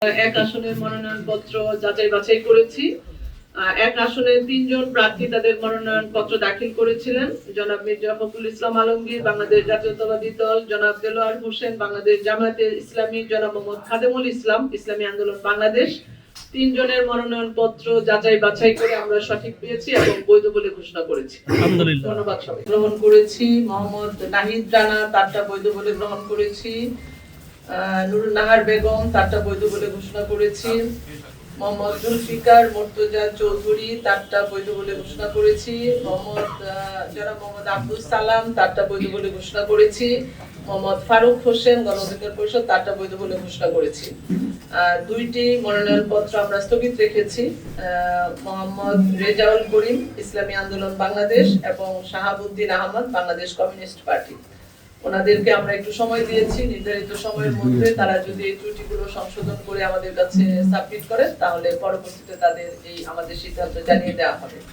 এক আসনের মনোনয়নপত্র যাচাই বাছাই করেছি। এক আসনে ৩ জন প্রার্থী তাদের মনোনয়নপত্র দাখিল করেছিলেন। জনাব মির্জা ফখরুল ইসলাম আলমগীর বাংলাদেশ জাতীয়তাবাদী দল, জনাব দেলোয়ার হোসেন বাংলাদেশ জামায়াতে ইসলামী, জনাব মোহাম্মদ খাদেমুল ইসলাম ইসলামী আন্দোলন বাংলাদেশ। ৩ জনের মনোনয়নপত্র যাচাই বাছাই করে আমরা সঠিক পেয়েছি এবং বৈধ বলে ঘোষণা করেছি। আলহামদুলিল্লাহ। ধন্যবাদ সবাই। গ্রহণ করেছি মোহাম্মদ নাহিদ রানা, তারটা বৈধ বলে গ্রহণ করেছি। নুরুন নাহার বেগম, তারটা বৈধ বলে ঘোষণা করেছি। মোহাম্মদ জুলফিকার মুর্তজা চৌধুরী, তারটা বৈধ বলে ঘোষণা করেছি। জনাব মোহাম্মদ আব্দুল সালাম, তারটা বৈধ বলে ঘোষণা করেছি। মোহাম্মদ ফারুক হোসেন, গণ অধিকার পরিষদ, তারটা বৈধ বলে ঘোষণা করেছি। দুইটি মনোনয়নপত্র আমরা স্থগিত রেখেছি। মোহাম্মদ রেজাউল করিম ইসলামী আন্দোলন বাংলাদেশ এবং শাহাবুদ্দিন আহমদ বাংলাদেশ কমিউনিস্ট পার্টি। ওনাদেরকে আমরা একটু সময় দিয়েছি, নির্ধারিত সময়ের মধ্যে তারা যদি এই ত্রুটিগুলো সংশোধন করে আমাদের কাছে সাবমিট করে তাহলে পরবর্তীতে তাদের এই আমাদের সিদ্ধান্ত জানিয়ে দেওয়া হবে।